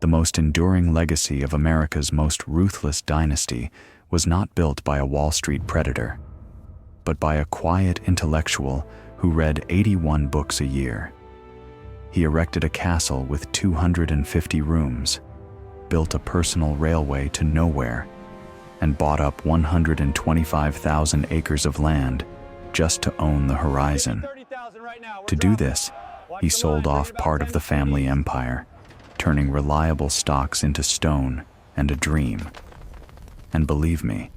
The most enduring legacy of America's most ruthless dynasty was not built by a Wall Street predator, but by a quiet intellectual who read 81 books a year. He erected a castle with 250 rooms, built a personal railway to nowhere, and bought up 125,000 acres of land just to own the horizon. To do this, he sold off part of the family empire, turning reliable stocks into stone and a dream. And believe me,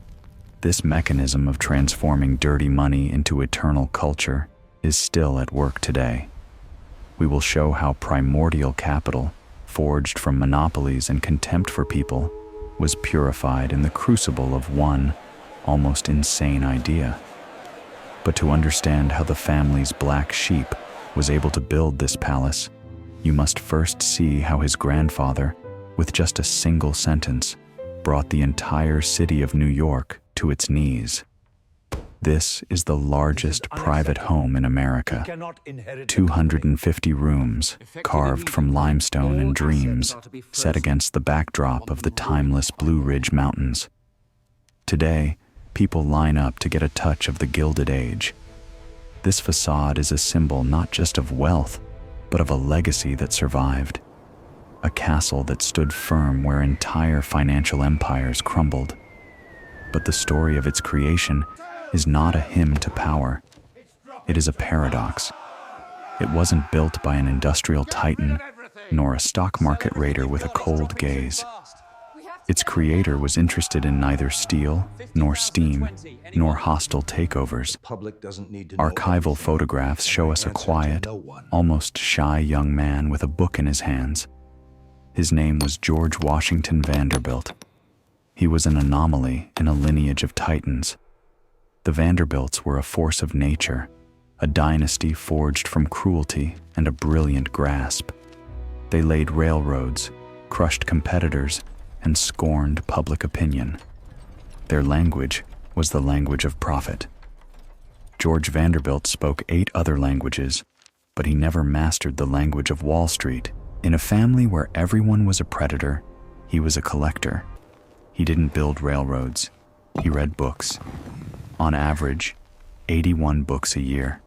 this mechanism of transforming dirty money into eternal culture is still at work today. We will show how primordial capital, forged from monopolies and contempt for people, was purified in the crucible of one almost insane idea. But to understand how the family's black sheep was able to build this palace, you must first see how his grandfather, with just a single sentence, brought the entire city of New York to its knees. This is the largest private home in America. 250 rooms, carved from limestone and dreams, set against the backdrop of the timeless Blue Ridge Mountains. Today, people line up to get a touch of the Gilded Age. This facade is a symbol not just of wealth, but of a legacy that survived. A castle that stood firm where entire financial empires crumbled. But the story of its creation is not a hymn to power. It is a paradox. It wasn't built by an industrial titan, nor a stock market raider with a cold gaze. Its creator was interested in neither steel, nor steam, nor hostile takeovers. Archival photographs show us a quiet, almost shy young man with a book in his hands. His name was George Washington Vanderbilt. He was an anomaly in a lineage of titans. The Vanderbilts were a force of nature, a dynasty forged from cruelty and a brilliant grasp. They laid railroads, crushed competitors, and scorned public opinion. Their language was the language of profit. George Vanderbilt spoke 8 other languages, but he never mastered the language of Wall Street. In a family where everyone was a predator, he was a collector. He didn't build railroads. He read books. On average, 81 books a year.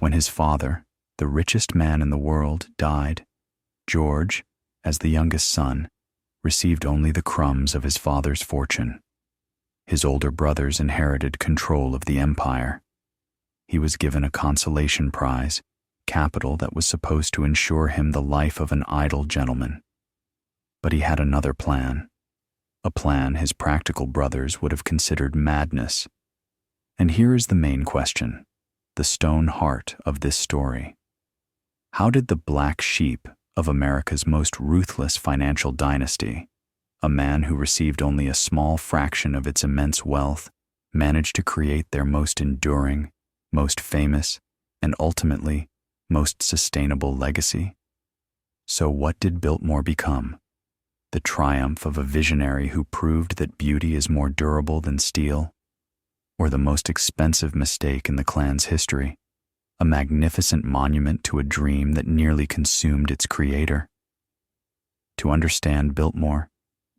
When his father, the richest man in the world, died, George, as the youngest son, received only the crumbs of his father's fortune. His older brothers inherited control of the empire. He was given a consolation prize, capital that was supposed to ensure him the life of an idle gentleman. But he had another plan, a plan his practical brothers would have considered madness. And here is the main question, the stone heart of this story. How did the black sheep of America's most ruthless financial dynasty, a man who received only a small fraction of its immense wealth, manage to create their most enduring, most famous, and ultimately, most sustainable legacy? So what did Biltmore become? The triumph of a visionary who proved that beauty is more durable than steel? Or the most expensive mistake in the clan's history, a magnificent monument to a dream that nearly consumed its creator? To understand Biltmore,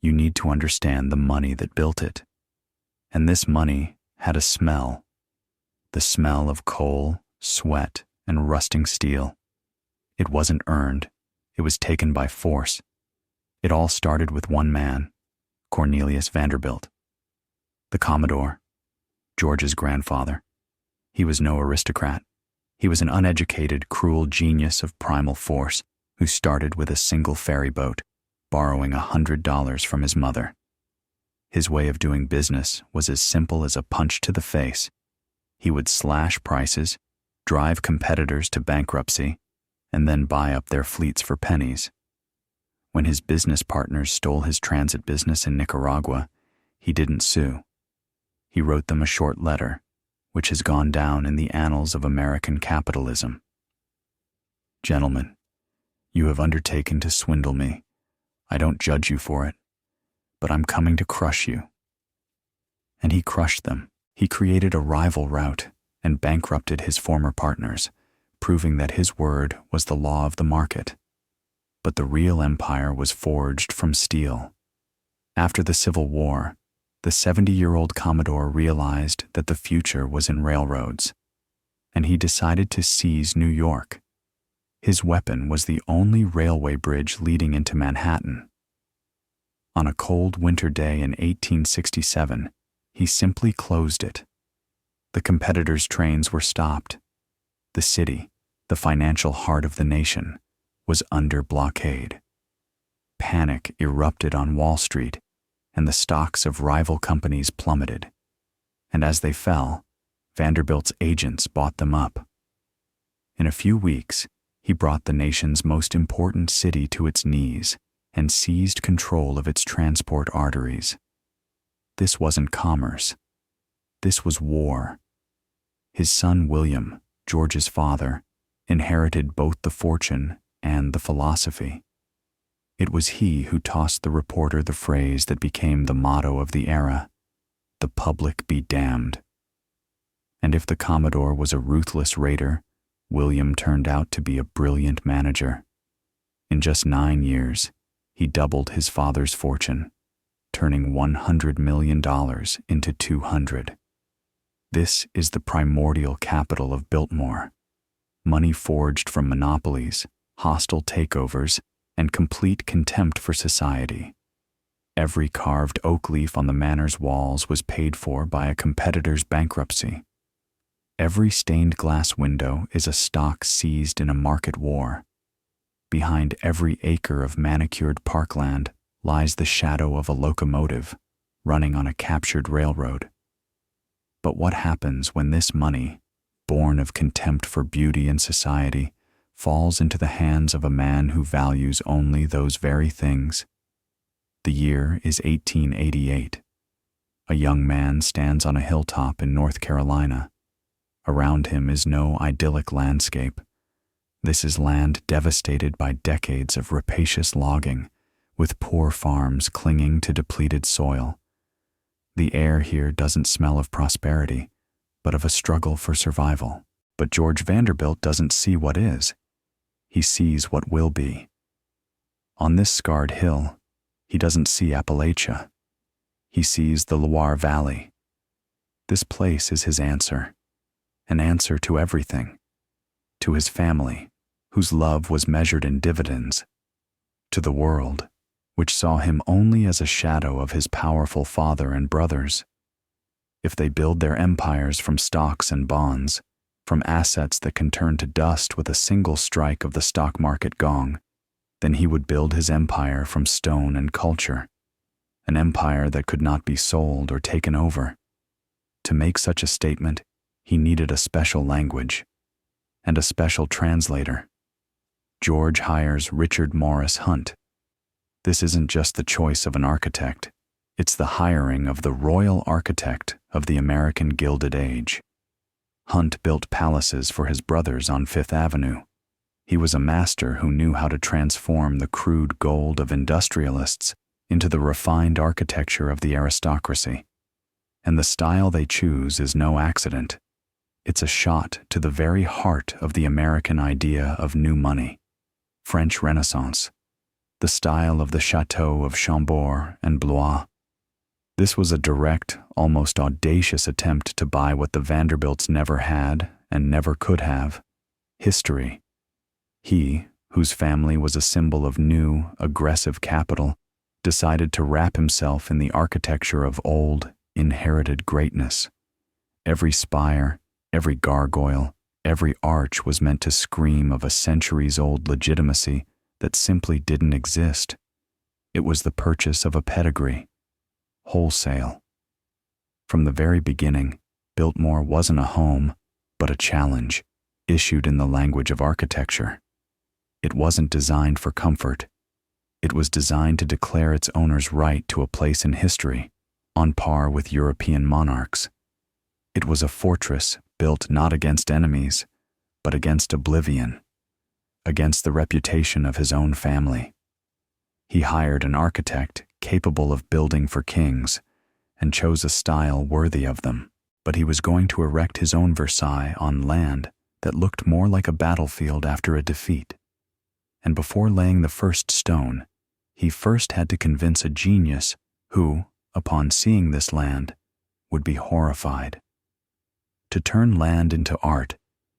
you need to understand the money that built it. And this money had a smell, the smell of coal, sweat, and rusting steel. It wasn't earned, it was taken by force. It all started with one man, Cornelius Vanderbilt, the Commodore, George's grandfather. He was no aristocrat. He was an uneducated, cruel genius of primal force who started with a single ferry boat, borrowing $100 from his mother. His way of doing business was as simple as a punch to the face. He would slash prices, drive competitors to bankruptcy, and then buy up their fleets for pennies. When his business partners stole his transit business in Nicaragua, he didn't sue. He wrote them a short letter, which has gone down in the annals of American capitalism. Gentlemen, you have undertaken to swindle me. I don't judge you for it, but I'm coming to crush you. And he crushed them. He created a rival route and bankrupted his former partners, proving that his word was the law of the market. but the real empire was forged from steel. After the Civil War, the 70-year-old Commodore realized that the future was in railroads, and he decided to seize New York. His weapon was the only railway bridge leading into Manhattan. On a cold winter day in 1867, he simply closed it. The competitors' trains were stopped. The city, the financial heart of the nation, was under blockade. Panic erupted on Wall Street, and the stocks of rival companies plummeted. And as they fell, Vanderbilt's agents bought them up. In a few weeks, he brought the nation's most important city to its knees and seized control of its transport arteries. This wasn't commerce. This was war. His son William, George's father, inherited both the fortune and the philosophy. It was he who tossed the reporter the phrase that became the motto of the era, "The public be damned." And if the Commodore was a ruthless raider, William turned out to be a brilliant manager. In just 9 years, he doubled his father's fortune, turning $100 million into $200. This is the primordial capital of Biltmore, money forged from monopolies, hostile takeovers, and complete contempt for society. Every carved oak leaf on the manor's walls was paid for by a competitor's bankruptcy. Every stained glass window is a stock seized in a market war. Behind every acre of manicured parkland lies the shadow of a locomotive running on a captured railroad. But what happens when this money, born of contempt for beauty and society, falls into the hands of a man who values only those very things? The year is 1888. A young man stands on a hilltop in North Carolina. Around him is no idyllic landscape. This is land devastated by decades of rapacious logging, with poor farms clinging to depleted soil. The air here doesn't smell of prosperity, but of a struggle for survival. But George Vanderbilt doesn't see what is. He sees what will be. On this scarred hill, he doesn't see Appalachia. He sees the Loire Valley. This place is his answer, an answer to everything, to his family, whose love was measured in dividends, to the world, which saw him only as a shadow of his powerful father and brothers. If they build their empires from stocks and bonds, from assets that can turn to dust with a single strike of the stock market gong, then he would build his empire from stone and culture, an empire that could not be sold or taken over. To make such a statement, he needed a special language and a special translator. George hires Richard Morris Hunt. This isn't just the choice of an architect. It's the hiring of the royal architect of the American Gilded Age. Hunt built palaces for his brothers on Fifth Avenue. He was a master who knew how to transform the crude gold of industrialists into the refined architecture of the aristocracy. And the style they choose is no accident. It's a shot to the very heart of the American idea of new money, French Renaissance, the style of the chateaux of Chambord and Blois. This was a direct, almost audacious attempt to buy what the Vanderbilts never had and never could have: history. He, whose family was a symbol of new, aggressive capital, decided to wrap himself in the architecture of old, inherited greatness. Every spire, every gargoyle, every arch was meant to scream of a centuries-old legitimacy that simply didn't exist. It was the purchase of a pedigree, wholesale. From the very beginning, Biltmore wasn't a home, but a challenge, issued in the language of architecture. It wasn't designed for comfort. It was designed to declare its owner's right to a place in history, on par with European monarchs. It was a fortress built not against enemies, but against oblivion, against the reputation of his own family. He hired an architect capable of building for kings, and chose a style worthy of them. But he was going to erect his own Versailles on land that looked more like a battlefield after a defeat. And before laying the first stone, he first had to convince a genius who, upon seeing this land, would be horrified. To turn land into art,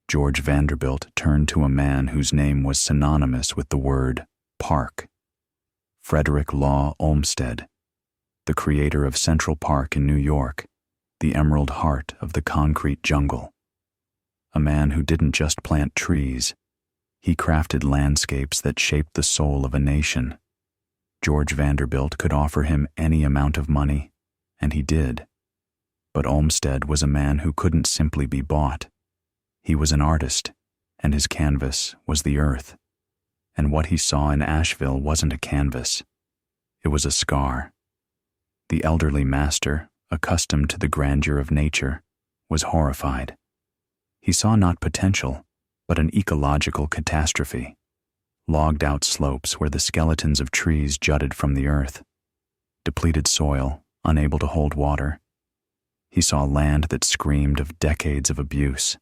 George Vanderbilt turned to a man whose name was synonymous with the word park. Frederick Olmsted, the creator of Central Park in New York, the emerald heart of the concrete jungle. A man who didn't just plant trees, he crafted landscapes that shaped the soul of a nation. George Vanderbilt could offer him any amount of money, and he did. But Olmsted was a man who couldn't simply be bought. He was an artist, and his canvas was the earth. And what he saw in Asheville wasn't a canvas. It was a scar. The elderly master, accustomed to the grandeur of nature, was horrified. He saw not potential, but an ecological catastrophe. Logged-out slopes where the skeletons of trees jutted from the earth. Depleted soil, unable to hold water. He saw land that screamed of decades of abuse.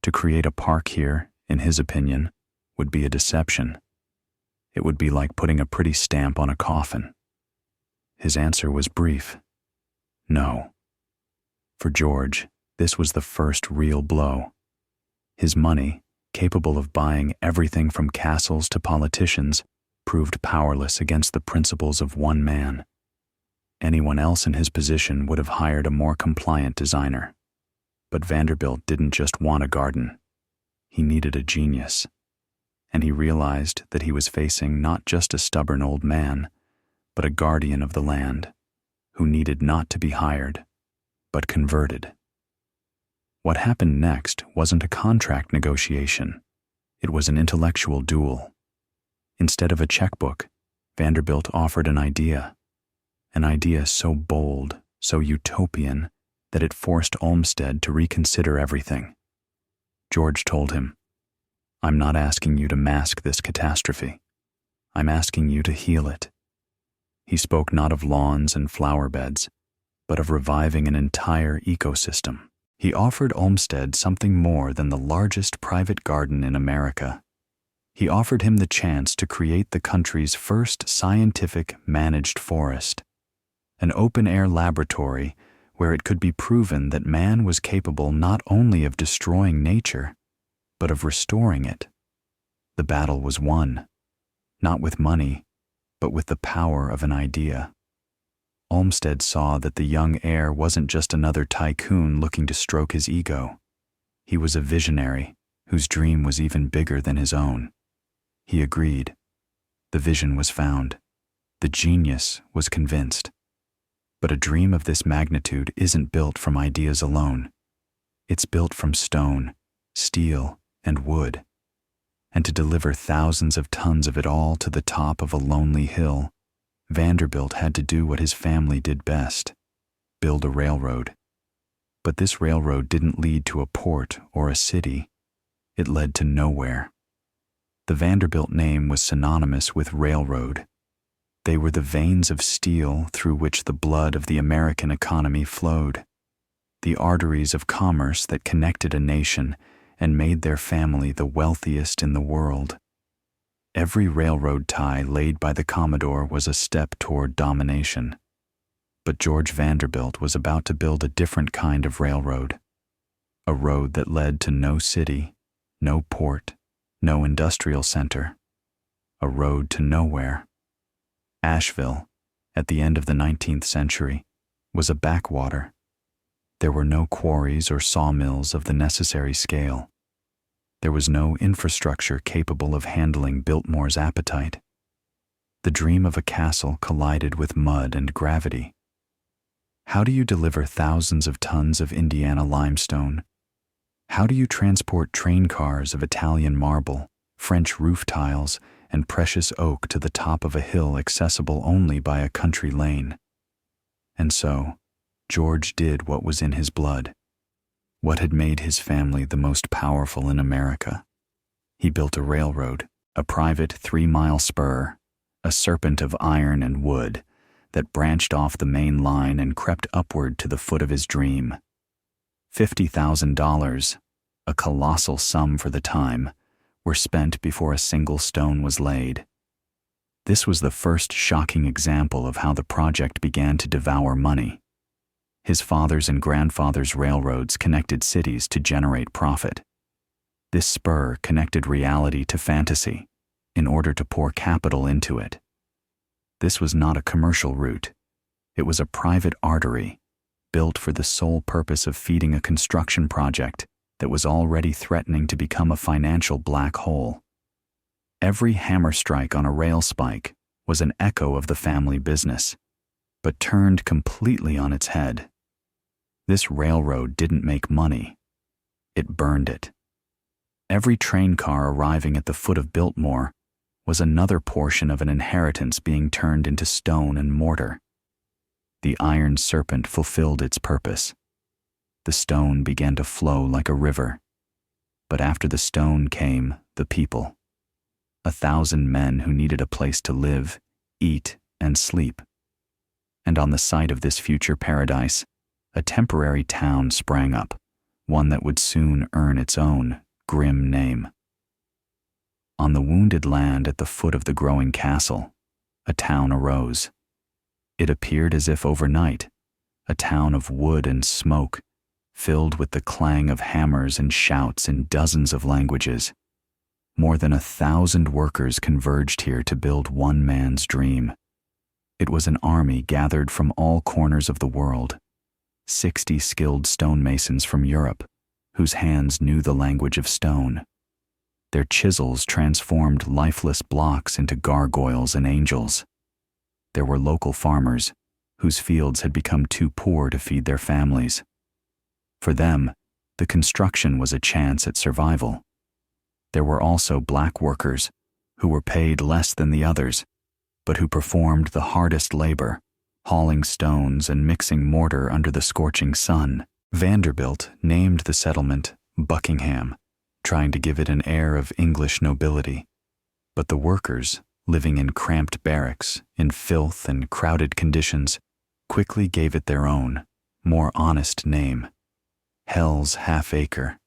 To create a park here, in his opinion, would be a deception. It would be like putting a pretty stamp on a coffin. His answer was brief. No. For George, this was the first real blow. His money, capable of buying everything from castles to politicians, proved powerless against the principles of one man. Anyone else in his position would have hired a more compliant designer. But Vanderbilt didn't just want a garden. He needed a genius. And he realized that he was facing not just a stubborn old man, but a guardian of the land, who needed not to be hired, but converted. What happened next wasn't a contract negotiation. It was an intellectual duel. Instead of a checkbook, Vanderbilt offered an idea so bold, so utopian, that it forced Olmsted to reconsider everything. George told him, "I'm not asking you to mask this catastrophe. I'm asking you to heal it." He spoke not of lawns and flower beds, but of reviving an entire ecosystem. He offered Olmsted something more than the largest private garden in America. He offered him the chance to create the country's first scientific managed forest, an open-air laboratory where it could be proven that man was capable not only of destroying nature, but of restoring it. The battle was won, not with money, but with the power of an idea. Olmsted saw that the young heir wasn't just another tycoon looking to stroke his ego. He was a visionary whose dream was even bigger than his own. He agreed. The vision was found. The genius was convinced. But a dream of this magnitude isn't built from ideas alone. It's built from stone, steel, and wood. And to deliver thousands of tons of it all to the top of a lonely hill, Vanderbilt had to do what his family did best: build a railroad. But this railroad didn't lead to a port or a city. It led to nowhere. The Vanderbilt name was synonymous with railroad. They were the veins of steel through which the blood of the American economy flowed, the arteries of commerce that connected a nation and made their family the wealthiest in the world. Every railroad tie laid by the Commodore was a step toward domination. But George Vanderbilt was about to build a different kind of railroad, a road that led to no city, no port, no industrial center, a road to nowhere. Asheville, at the end of the 19th century, was a backwater. There were no quarries or sawmills of the necessary scale. There was no infrastructure capable of handling Biltmore's appetite. The dream of a castle collided with mud and gravity. How do you deliver thousands of tons of Indiana limestone? How do you transport train cars of Italian marble, French roof tiles, and precious oak to the top of a hill accessible only by a country lane? And so, George did what was in his blood, what had made his family the most powerful in America. He built a railroad, a private 3-mile spur, a serpent of iron and wood that branched off the main line and crept upward to the foot of his dream. $50,000, a colossal sum for the time, were spent before a single stone was laid. This was the first shocking example of how the project began to devour money. His father's and grandfather's railroads connected cities to generate profit. This spur connected reality to fantasy in order to pour capital into it. This was not a commercial route. It was a private artery built for the sole purpose of feeding a construction project that was already threatening to become a financial black hole. Every hammer strike on a rail spike was an echo of the family business, but turned completely on its head. This railroad didn't make money. It burned it. Every train car arriving at the foot of Biltmore was another portion of an inheritance being turned into stone and mortar. The iron serpent fulfilled its purpose. The stone began to flow like a river. But after the stone came the people. 1,000 men who needed a place to live, eat, and sleep. And on the site of this future paradise, a temporary town sprang up, one that would soon earn its own grim name. On the wounded land at the foot of the growing castle, a town arose. It appeared as if overnight, a town of wood and smoke, filled with the clang of hammers and shouts in dozens of languages. More than 1,000 workers converged here to build one man's dream. It was an army gathered from all corners of the world, 60 skilled stonemasons from Europe, whose hands knew the language of stone. Their chisels transformed lifeless blocks into gargoyles and angels. There were local farmers, whose fields had become too poor to feed their families. For them, the construction was a chance at survival. There were also black workers, who were paid less than the others, but who performed the hardest labor, hauling stones and mixing mortar under the scorching sun. Vanderbilt named the settlement Buckingham, trying to give it an air of English nobility. But the workers, living in cramped barracks, in filth and crowded conditions, quickly gave it their own, more honest name: Hell's Half-Acre.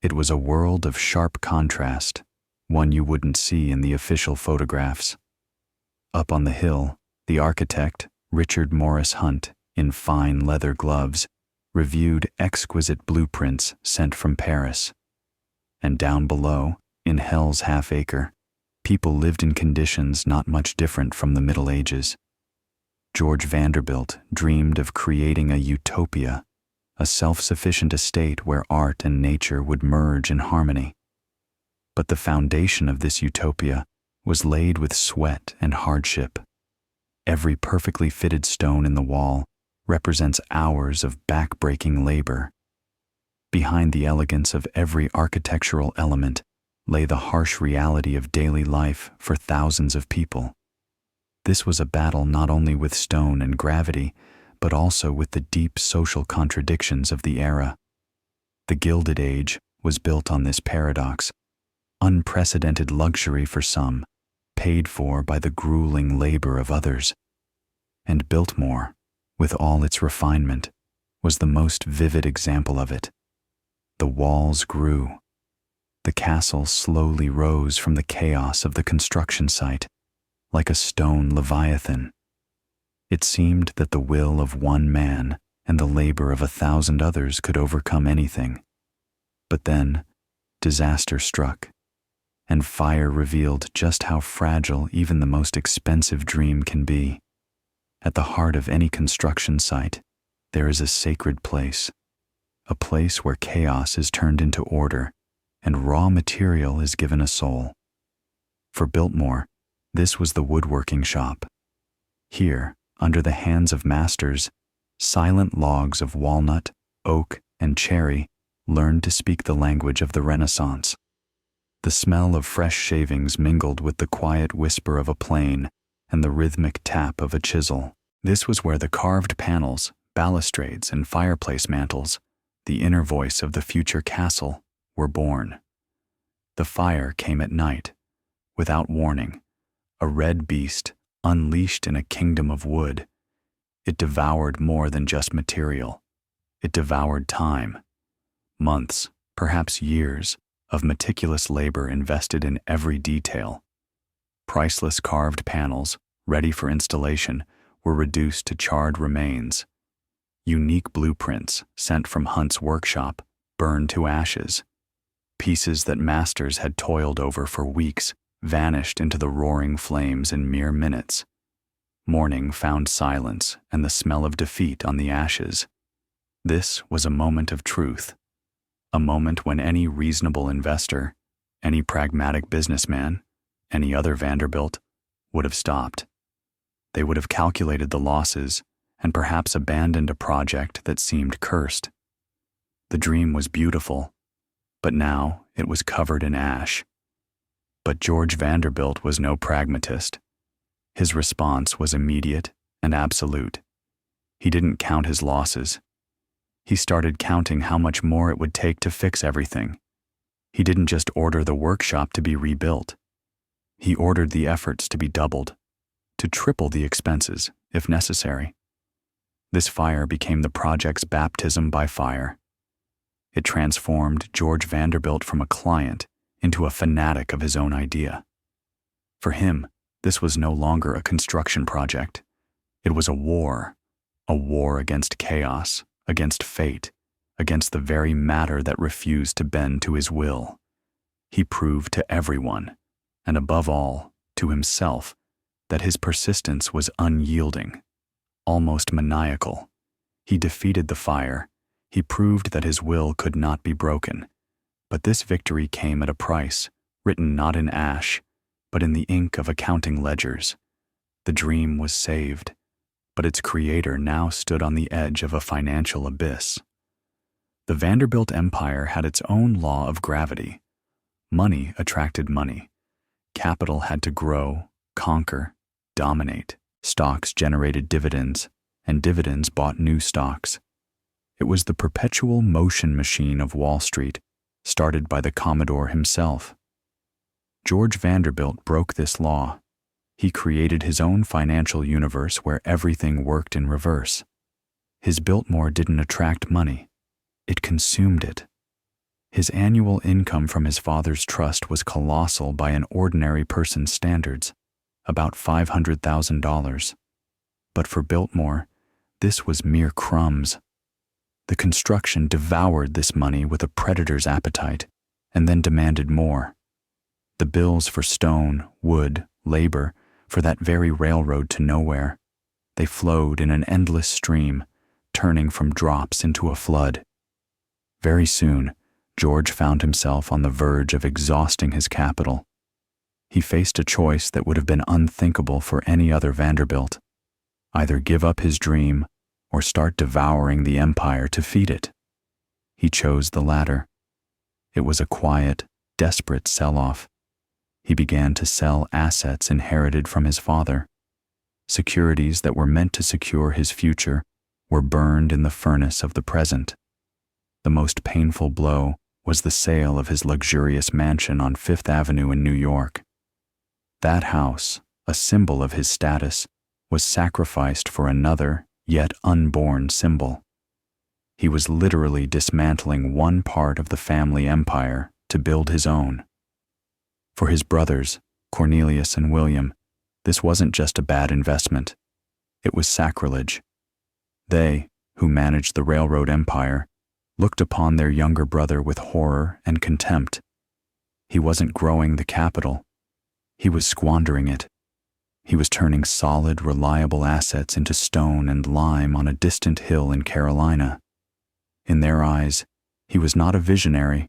It was a world of sharp contrast, one you wouldn't see in the official photographs. Up on the hill, the architect, Richard Morris Hunt, in fine leather gloves, reviewed exquisite blueprints sent from Paris. And down below, in Hell's Half-Acre, people lived in conditions not much different from the Middle Ages. George Vanderbilt dreamed of creating a utopia, a self-sufficient estate where art and nature would merge in harmony. But the foundation of this utopia was laid with sweat and hardship. Every perfectly fitted stone in the wall represents hours of back-breaking labor. Behind the elegance of every architectural element lay the harsh reality of daily life for thousands of people. This was a battle not only with stone and gravity, but also with the deep social contradictions of the era. The Gilded Age was built on this paradox: unprecedented luxury for some, paid for by the grueling labor of others. And Biltmore, with all its refinement, was the most vivid example of it. The walls grew. The castle slowly rose from the chaos of the construction site, like a stone leviathan. It seemed that the will of one man and the labor of 1,000 others could overcome anything. But then, disaster struck, and fire revealed just how fragile even the most expensive dream can be. At the heart of any construction site, there is a sacred place, a place where chaos is turned into order and raw material is given a soul. For Biltmore, this was the woodworking shop. Here, under the hands of masters, silent logs of walnut, oak, and cherry learned to speak the language of the Renaissance. The smell of fresh shavings mingled with the quiet whisper of a plane and the rhythmic tap of a chisel. This was where the carved panels, balustrades, and fireplace mantels, the inner voice of the future castle, were born. The fire came at night, without warning, a red beast unleashed in a kingdom of wood. It devoured more than just material. It devoured time. Months, perhaps years, of meticulous labor invested in every detail. Priceless carved panels, ready for installation, were reduced to charred remains. Unique blueprints, sent from Hunt's workshop, burned to ashes. Pieces that masters had toiled over for weeks vanished into the roaring flames in mere minutes. Morning found silence and the smell of defeat on the ashes. This was a moment of truth, a moment when any reasonable investor, any pragmatic businessman, any other Vanderbilt, would have stopped. They would have calculated the losses and perhaps abandoned a project that seemed cursed. The dream was beautiful, but now it was covered in ash. But George Vanderbilt was no pragmatist. His response was immediate and absolute. He didn't count his losses. He started counting how much more it would take to fix everything. He didn't just order the workshop to be rebuilt. He ordered the efforts to be doubled, to triple the expenses, if necessary. This fire became the project's baptism by fire. It transformed George Vanderbilt from a client into a fanatic of his own idea. For him, this was no longer a construction project. It was a war against chaos, against fate, against the very matter that refused to bend to his will. He proved to everyone, and above all, to himself, that his persistence was unyielding, almost maniacal. He defeated the fire. He proved that his will could not be broken. But this victory came at a price, written not in ash, but in the ink of accounting ledgers. The dream was saved, but its creator now stood on the edge of a financial abyss. The Vanderbilt empire had its own law of gravity. Money attracted money. Capital had to grow, conquer, dominate. Stocks generated dividends, and dividends bought new stocks. It was the perpetual motion machine of Wall Street, started by the Commodore himself. George Vanderbilt broke this law. He created his own financial universe where everything worked in reverse. His Biltmore didn't attract money. It consumed it. His annual income from his father's trust was colossal by an ordinary person's standards, about $500,000. But for Biltmore, this was mere crumbs. The construction devoured this money with a predator's appetite, and then demanded more. The bills for stone, wood, labor, for that very railroad to nowhere, they flowed in an endless stream, turning from drops into a flood. Very soon, George found himself on the verge of exhausting his capital. He faced a choice that would have been unthinkable for any other Vanderbilt: either give up his dream or start devouring the empire to feed it. He chose the latter. It was a quiet, desperate sell-off. He began to sell assets inherited from his father. Securities that were meant to secure his future were burned in the furnace of the present. The most painful blow was the sale of his luxurious mansion on Fifth Avenue in New York. That house, a symbol of his status, was sacrificed for another, yet unborn symbol. He was literally dismantling one part of the family empire to build his own. For his brothers, Cornelius and William, this wasn't just a bad investment. It was sacrilege. They, who managed the railroad empire, looked upon their younger brother with horror and contempt. He wasn't growing the capital. He was squandering it. He was turning solid, reliable assets into stone and lime on a distant hill in Carolina. In their eyes, he was not a visionary,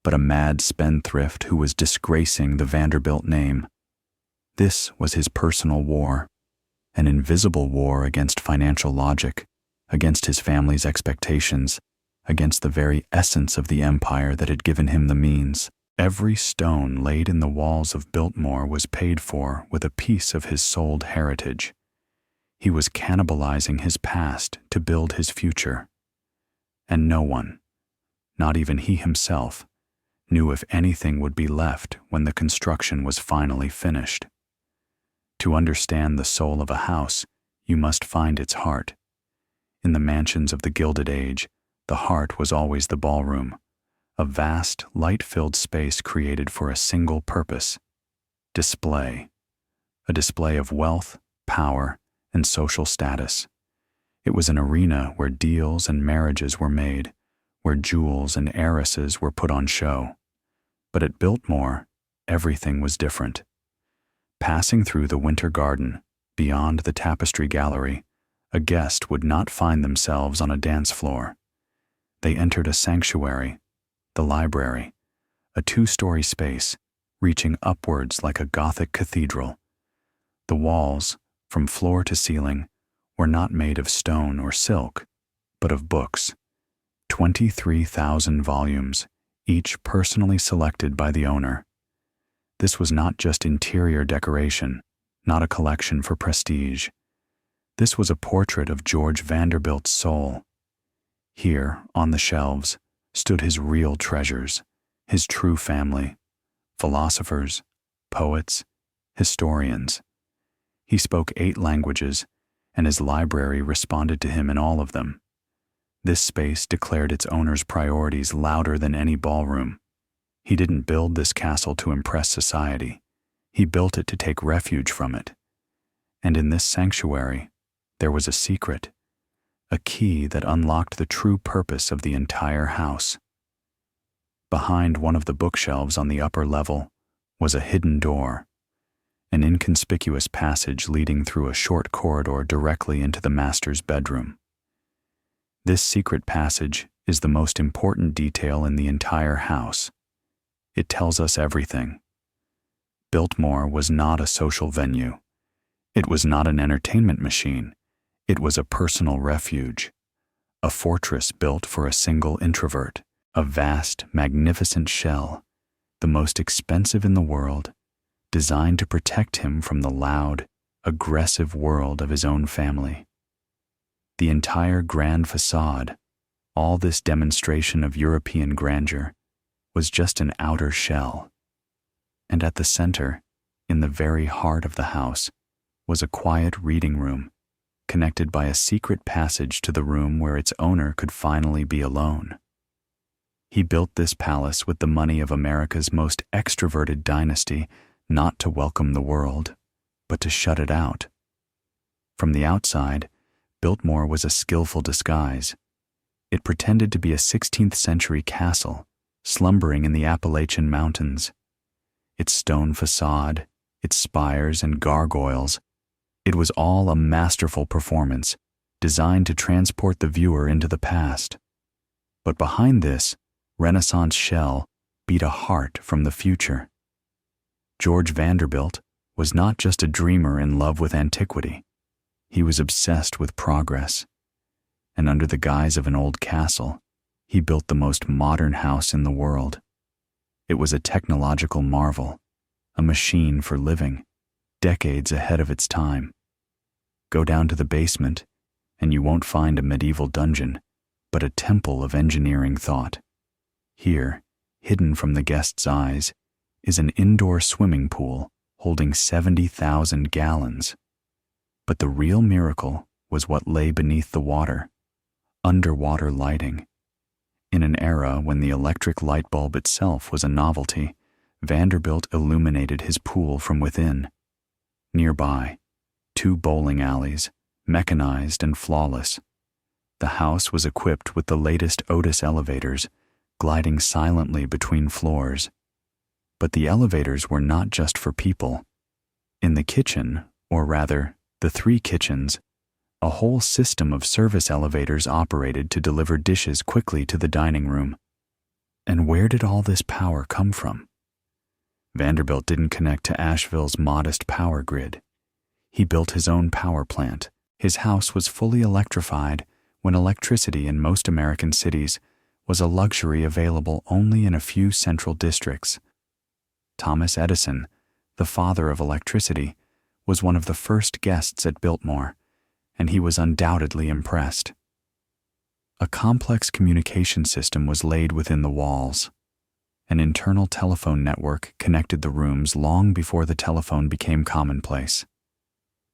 but a mad spendthrift who was disgracing the Vanderbilt name. This was his personal war, an invisible war against financial logic, against his family's expectations, against the very essence of the empire that had given him the means. Every stone laid in the walls of Biltmore was paid for with a piece of his souled heritage. He was cannibalizing his past to build his future. And no one, not even he himself, knew if anything would be left when the construction was finally finished. To understand the soul of a house, you must find its heart. In the mansions of the Gilded Age, the heart was always the ballroom, a vast, light-filled space created for a single purpose: display. A display of wealth, power, and social status. It was an arena where deals and marriages were made, where jewels and heiresses were put on show. But at Biltmore, everything was different. Passing through the Winter Garden, beyond the Tapestry Gallery, a guest would not find themselves on a dance floor. They entered a sanctuary, the library, a 2-story space, reaching upwards like a Gothic cathedral. The walls, from floor to ceiling, were not made of stone or silk, but of books. 23,000 volumes, each personally selected by the owner. This was not just interior decoration, not a collection for prestige. This was a portrait of George Vanderbilt's soul. Here, on the shelves, stood his real treasures, his true family, philosophers, poets, historians. He spoke 8 languages, and his library responded to him in all of them. This space declared its owner's priorities louder than any ballroom. He didn't build this castle to impress society. He built it to take refuge from it. And in this sanctuary, there was a secret, a key that unlocked the true purpose of the entire house. Behind one of the bookshelves on the upper level was a hidden door, an inconspicuous passage leading through a short corridor directly into the master's bedroom. This secret passage is the most important detail in the entire house. It tells us everything. Biltmore was not a social venue. It was not an entertainment machine. It was a personal refuge, a fortress built for a single introvert, a vast, magnificent shell, the most expensive in the world, designed to protect him from the loud, aggressive world of his own family. The entire grand facade, all this demonstration of European grandeur, was just an outer shell. And at the center, in the very heart of the house, was a quiet reading room, connected by a secret passage to the room where its owner could finally be alone. He built this palace with the money of America's most extroverted dynasty, not to welcome the world, but to shut it out. From the outside, Biltmore was a skillful disguise. It pretended to be a 16th-century castle, slumbering in the Appalachian Mountains. Its stone facade, its spires and gargoyles, it was all a masterful performance, designed to transport the viewer into the past. But behind this Renaissance shell beat a heart from the future. George Vanderbilt was not just a dreamer in love with antiquity. He was obsessed with progress. And under the guise of an old castle, he built the most modern house in the world. It was a technological marvel, a machine for living, decades ahead of its time. Go down to the basement, and you won't find a medieval dungeon, but a temple of engineering thought. Here, hidden from the guests' eyes, is an indoor swimming pool holding 70,000 gallons. But the real miracle was what lay beneath the water: underwater lighting. In an era when the electric light bulb itself was a novelty, Vanderbilt illuminated his pool from within. Nearby, 2 bowling alleys, mechanized and flawless. The house was equipped with the latest Otis elevators, gliding silently between floors. But the elevators were not just for people. In the kitchen, or rather, the 3 kitchens, a whole system of service elevators operated to deliver dishes quickly to the dining room. And where did all this power come from? Vanderbilt didn't connect to Asheville's modest power grid. He built his own power plant. His house was fully electrified when electricity in most American cities was a luxury available only in a few central districts. Thomas Edison, the father of electricity, was one of the first guests at Biltmore, and he was undoubtedly impressed. A complex communication system was laid within the walls. An internal telephone network connected the rooms long before the telephone became commonplace.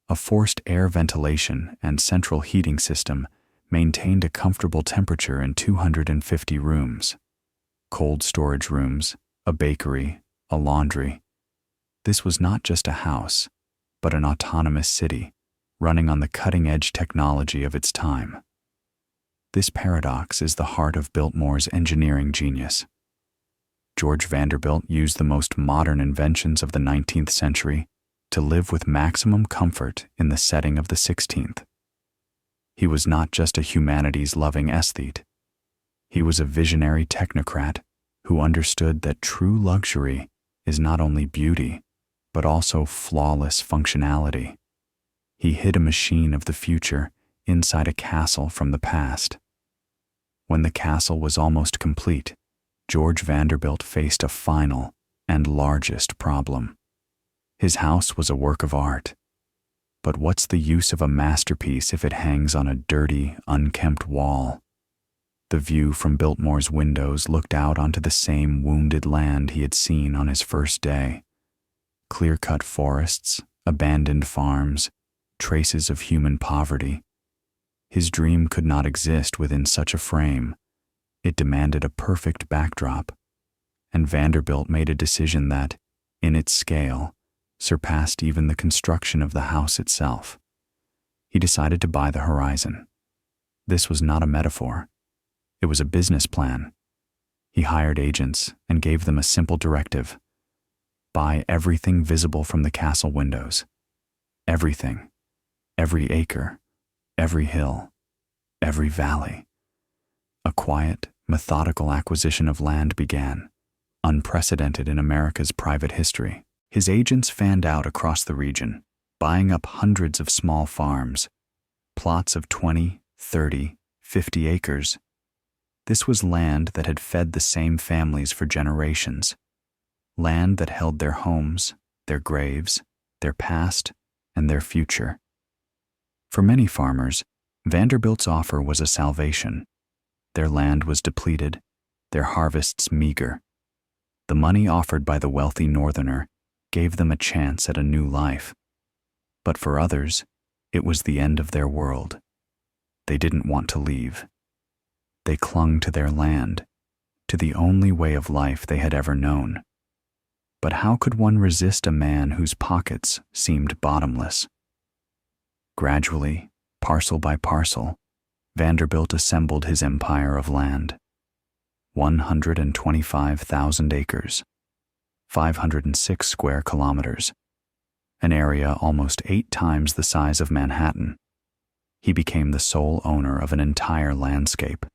A forced air ventilation and central heating system maintained a comfortable temperature in 250 rooms. cold storage rooms, a bakery, a laundry. This was not just a house, but an autonomous city, running on the cutting-edge technology of its time. This paradox is the heart of Biltmore's engineering genius. George Vanderbilt used the most modern inventions of the 19th century to live with maximum comfort in the setting of the 16th. He was not just a humanities-loving aesthete. He was a visionary technocrat who understood that true luxury is not only beauty, but also flawless functionality. He hid a machine of the future inside a castle from the past. When the castle was almost complete, George Vanderbilt faced a final and largest problem. His house was a work of art. But what's the use of a masterpiece if it hangs on a dirty, unkempt wall? The view from Biltmore's windows looked out onto the same wounded land he had seen on his first day. Clear-cut forests, abandoned farms, traces of human poverty. His dream could not exist within such a frame. It demanded a perfect backdrop, and Vanderbilt made a decision that, in its scale, surpassed even the construction of the house itself. He decided to buy the horizon. This was not a metaphor. It was a business plan. He hired agents and gave them a simple directive: buy everything visible from the castle windows. Everything. Every acre. Every hill. Every valley. A quiet, methodical acquisition of land began, unprecedented in America's private history. His agents fanned out across the region, buying up hundreds of small farms, plots of 20, 30, 50 acres. This was land that had fed the same families for generations, land that held their homes, their graves, their past, and their future. For many farmers, Vanderbilt's offer was a salvation. Their land was depleted, their harvests meager. The money offered by the wealthy northerner gave them a chance at a new life. But for others, it was the end of their world. They didn't want to leave. They clung to their land, to the only way of life they had ever known. But how could one resist a man whose pockets seemed bottomless? Gradually, parcel by parcel, Vanderbilt assembled his empire of land. 125,000 acres, 506 square kilometers, an area almost 8 times the size of Manhattan. He became the sole owner of an entire landscape.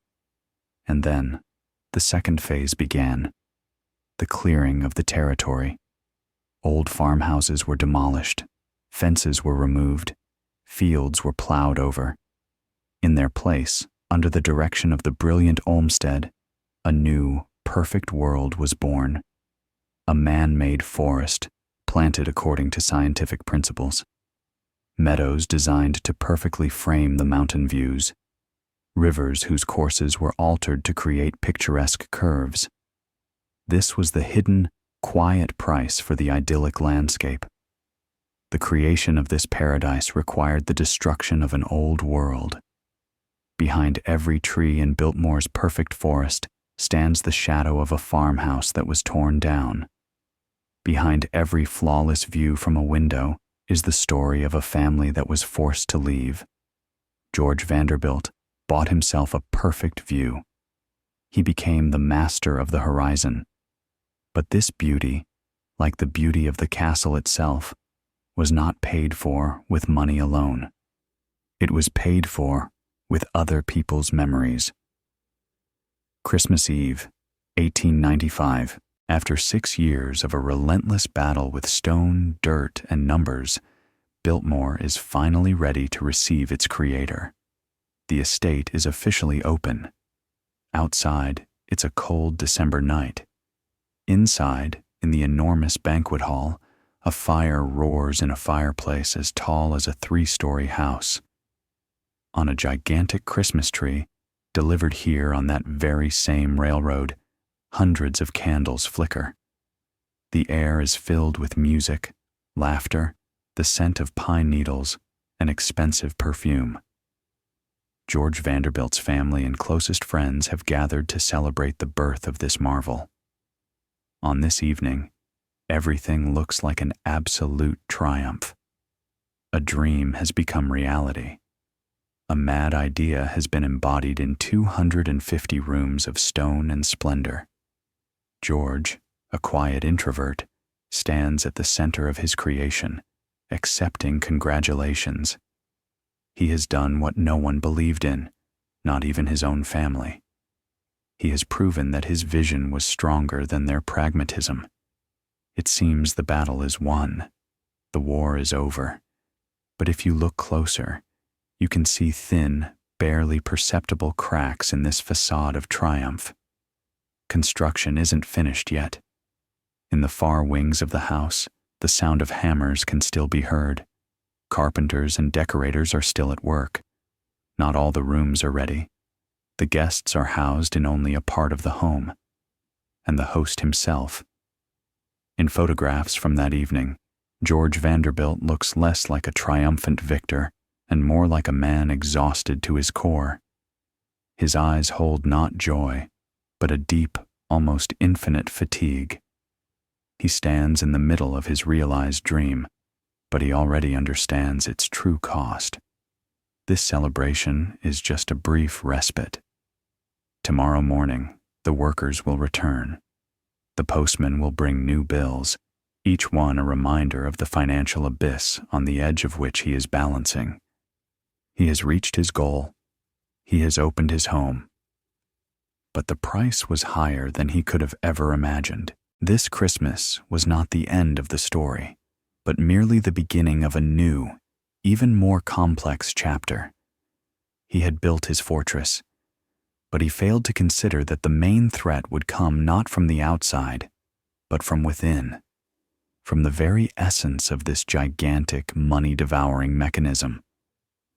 And then, the second phase began, the clearing of the territory. Old farmhouses were demolished, fences were removed, fields were plowed over. In their place, under the direction of the brilliant Olmsted, a new, perfect world was born. A man-made forest, planted according to scientific principles. Meadows designed to perfectly frame the mountain views. Rivers whose courses were altered to create picturesque curves. This was the hidden, quiet price for the idyllic landscape. The creation of this paradise required the destruction of an old world. Behind every tree in Biltmore's perfect forest stands the shadow of a farmhouse that was torn down. Behind every flawless view from a window is the story of a family that was forced to leave. George Vanderbilt bought himself a perfect view. He became the master of the horizon. But this beauty, like the beauty of the castle itself, was not paid for with money alone. It was paid for with other people's memories. Christmas Eve, 1895, after 6 years of a relentless battle with stone, dirt, and numbers, Biltmore is finally ready to receive its creator. The estate is officially open. Outside, it's a cold December night. Inside, in the enormous banquet hall, a fire roars in a fireplace as tall as a 3-story house. On a gigantic Christmas tree, delivered here on that very same railroad, hundreds of candles flicker. The air is filled with music, laughter, the scent of pine needles, and expensive perfume. George Vanderbilt's family and closest friends have gathered to celebrate the birth of this marvel. On this evening, everything looks like an absolute triumph. A dream has become reality. A mad idea has been embodied in 250 rooms of stone and splendor. George, a quiet introvert, stands at the center of his creation, accepting congratulations. He has done what no one believed in, not even his own family. He has proven that his vision was stronger than their pragmatism. It seems the battle is won. The war is over. But if you look closer, you can see thin, barely perceptible cracks in this facade of triumph. Construction isn't finished yet. In the far wings of the house, the sound of hammers can still be heard. Carpenters and decorators are still at work. Not all the rooms are ready. The guests are housed in only a part of the home, and the host himself. In photographs from that evening, George Vanderbilt looks less like a triumphant victor and more like a man exhausted to his core. His eyes hold not joy, but a deep, almost infinite fatigue. He stands in the middle of his realized dream, but he already understands its true cost. This celebration is just a brief respite. Tomorrow morning, the workers will return. The postman will bring new bills, each one a reminder of the financial abyss on the edge of which he is balancing. He has reached his goal. He has opened his home. But the price was higher than he could have ever imagined. This Christmas was not the end of the story, but merely the beginning of a new, even more complex chapter. He had built his fortress, but he failed to consider that the main threat would come not from the outside, but from within, from the very essence of this gigantic, money-devouring mechanism.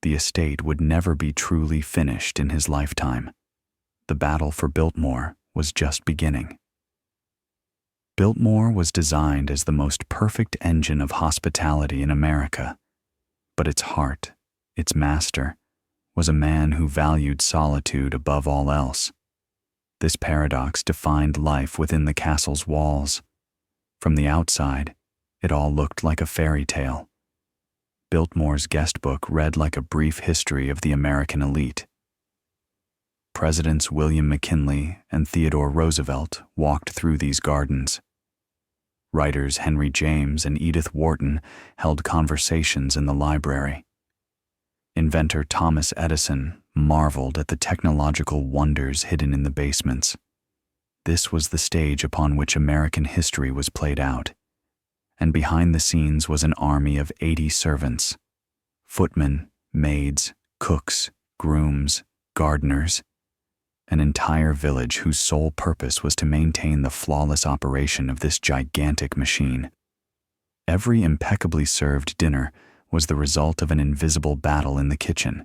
The estate would never be truly finished in his lifetime. The battle for Biltmore was just beginning. Biltmore was designed as the most perfect engine of hospitality in America, but its heart, its master, was a man who valued solitude above all else. This paradox defined life within the castle's walls. From the outside, it all looked like a fairy tale. Biltmore's guest book read like a brief history of the American elite. Presidents William McKinley and Theodore Roosevelt walked through these gardens. Writers Henry James and Edith Wharton held conversations in the library. Inventor Thomas Edison marveled at the technological wonders hidden in the basements. This was the stage upon which American history was played out, and behind the scenes was an army of 80 servants, footmen, maids, cooks, grooms, gardeners, an entire village whose sole purpose was to maintain the flawless operation of this gigantic machine. Every impeccably served dinner was the result of an invisible battle in the kitchen.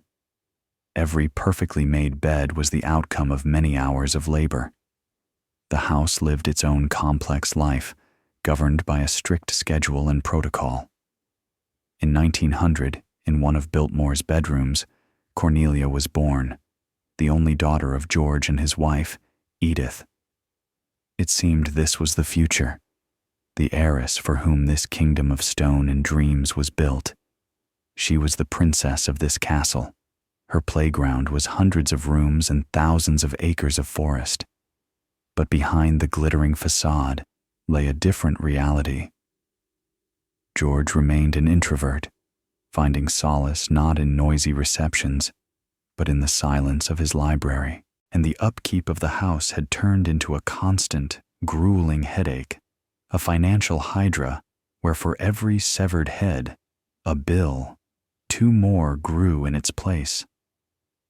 Every perfectly made bed was the outcome of many hours of labor. The house lived its own complex life, governed by a strict schedule and protocol. In 1900, in one of Biltmore's bedrooms, Cornelia was born, the only daughter of George and his wife, Edith. It seemed this was the future, the heiress for whom this kingdom of stone and dreams was built. She was the princess of this castle. Her playground was hundreds of rooms and thousands of acres of forest. But behind the glittering facade lay a different reality. George remained an introvert, finding solace not in noisy receptions, but in the silence of his library, and the upkeep of the house had turned into a constant, grueling headache, a financial hydra where for every severed head, a bill, 2 more grew in its place.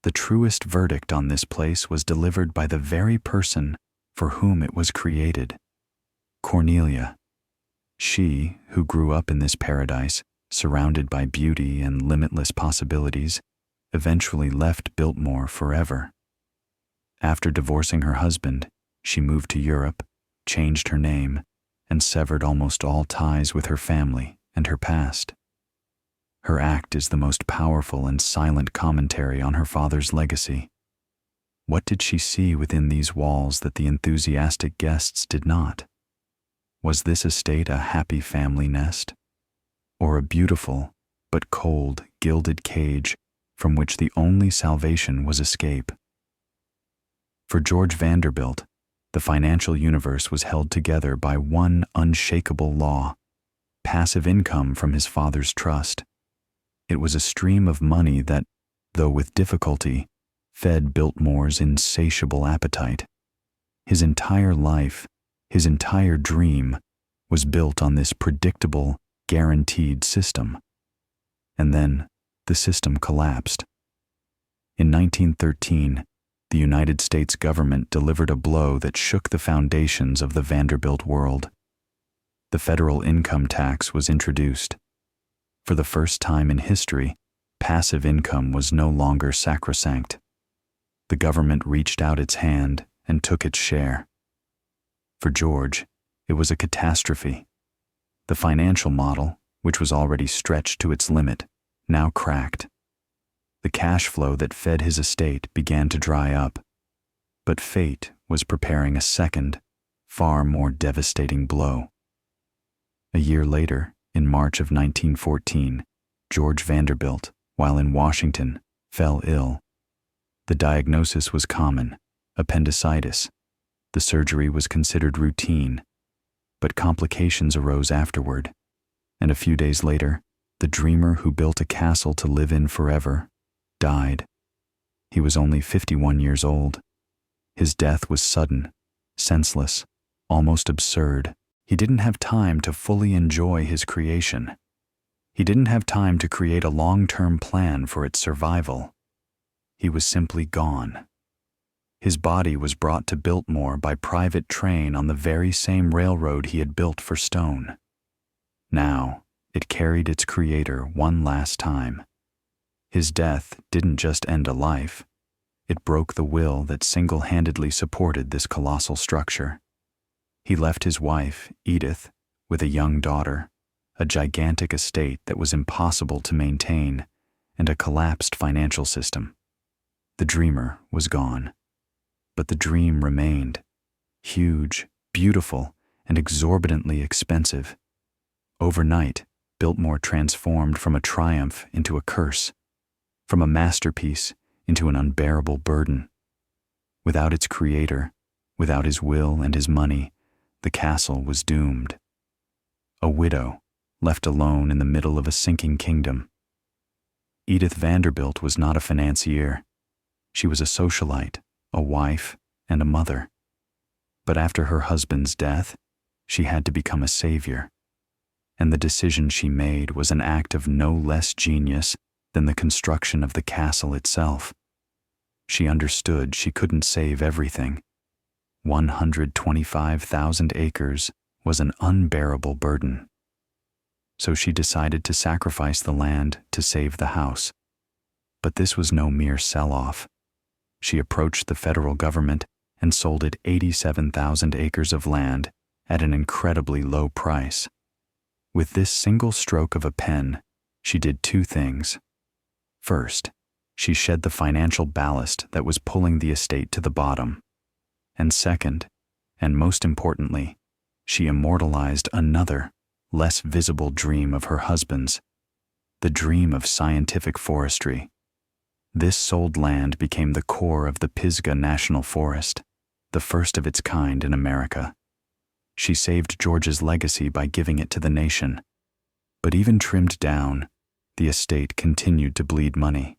The truest verdict on this place was delivered by the very person for whom it was created, Cornelia. She, who grew up in this paradise, surrounded by beauty and limitless possibilities, eventually left Biltmore forever. After divorcing her husband, she moved to Europe, changed her name, and severed almost all ties with her family and her past. Her act is the most powerful and silent commentary on her father's legacy. What did she see within these walls that the enthusiastic guests did not? Was this estate a happy family nest? Or a beautiful but cold, gilded cage from which the only salvation was escape? For George Vanderbilt, the financial universe was held together by one unshakable law: passive income from his father's trust. It was a stream of money that, though with difficulty, fed Biltmore's insatiable appetite. His entire life, his entire dream, was built on this predictable, guaranteed system. And then the system collapsed. In 1913, the United States government delivered a blow that shook the foundations of the Vanderbilt world. The federal income tax was introduced. For the first time in history, passive income was no longer sacrosanct. The government reached out its hand and took its share. For George, it was a catastrophe. The financial model, which was already stretched to its limit, now cracked. The cash flow that fed his estate began to dry up. But fate was preparing a second, far more devastating blow. A year later, in March of 1914, George Vanderbilt, while in Washington, fell ill. The diagnosis was common: appendicitis. The surgery was considered routine, but complications arose afterward, and a few days later, the dreamer who built a castle to live in forever died. He was only 51 years old. His death was sudden, senseless, almost absurd. He didn't have time to fully enjoy his creation. He didn't have time to create a long-term plan for its survival. He was simply gone. His body was brought to Biltmore by private train on the very same railroad he had built for stone. Now, it carried its creator one last time. His death didn't just end a life. It broke the will that single-handedly supported this colossal structure. He left his wife, Edith, with a young daughter, a gigantic estate that was impossible to maintain, and a collapsed financial system. The dreamer was gone. But the dream remained, huge, beautiful, and exorbitantly expensive. Overnight, Biltmore transformed from a triumph into a curse, from a masterpiece into an unbearable burden. Without its creator, without his will and his money, the castle was doomed. A widow, left alone in the middle of a sinking kingdom. Edith Vanderbilt was not a financier. She was a socialite, a wife, and a mother. But after her husband's death, she had to become a savior. And the decision she made was an act of no less genius than the construction of the castle itself. She understood she couldn't save everything. 125,000 acres was an unbearable burden. So she decided to sacrifice the land to save the house. But this was no mere sell-off. She approached the federal government and sold it 87,000 acres of land at an incredibly low price. With this single stroke of a pen, she did two things. First, she shed the financial ballast that was pulling the estate to the bottom. And second, and most importantly, she immortalized another, less visible dream of her husband's, the dream of scientific forestry. This sold land became the core of the Pisgah National Forest, the first of its kind in America. She saved George's legacy by giving it to the nation. But even trimmed down, the estate continued to bleed money.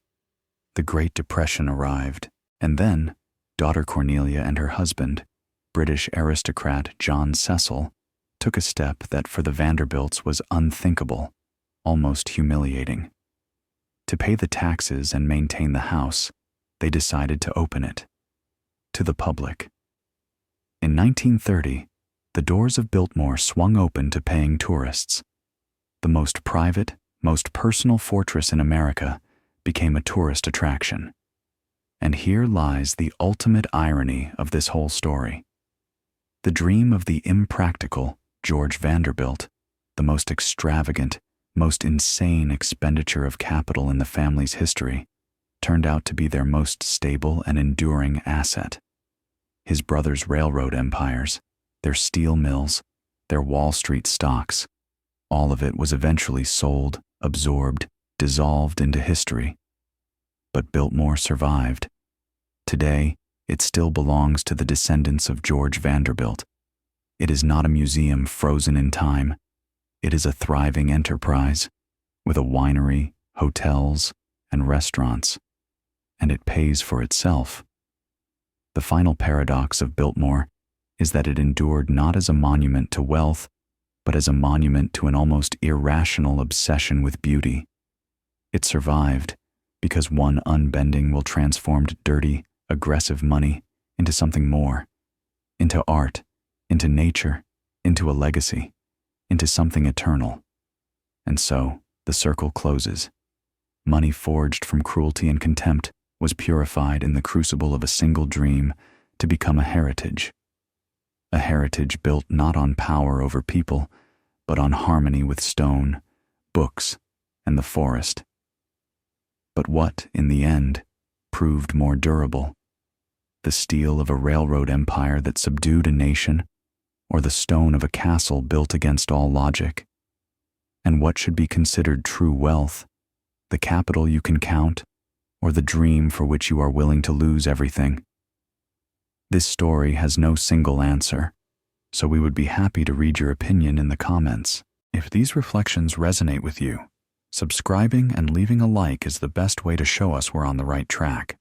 The Great Depression arrived, and then daughter Cornelia and her husband, British aristocrat John Cecil, took a step that for the Vanderbilts was unthinkable, almost humiliating. To pay the taxes and maintain the house, they decided to open it to the public. In 1930, the doors of Biltmore swung open to paying tourists. The most private, most personal fortress in America became a tourist attraction. And here lies the ultimate irony of this whole story. The dream of the impractical George Vanderbilt, the most extravagant, most insane expenditure of capital in the family's history, turned out to be their most stable and enduring asset. His brothers' railroad empires, their steel mills, their Wall Street stocks, all of it was eventually sold, absorbed, dissolved into history. But Biltmore survived. Today, it still belongs to the descendants of George Vanderbilt. It is not a museum frozen in time. It is a thriving enterprise, with a winery, hotels, and restaurants, and it pays for itself. The final paradox of Biltmore is that it endured not as a monument to wealth, but as a monument to an almost irrational obsession with beauty. It survived because one unbending will transformed dirty, aggressive money into something more, into art, into nature, into a legacy, into something eternal. And so, the circle closes. Money forged from cruelty and contempt was purified in the crucible of a single dream to become a heritage built not on power over people, but on harmony with stone, books, and the forest. But what, in the end, proved more durable? The steel of a railroad empire that subdued a nation, or the stone of a castle built against all logic? And what should be considered true wealth? The capital you can count, or the dream for which you are willing to lose everything? This story has no single answer, so we would be happy to read your opinion in the comments. If these reflections resonate with you, subscribing and leaving a like is the best way to show us we're on the right track.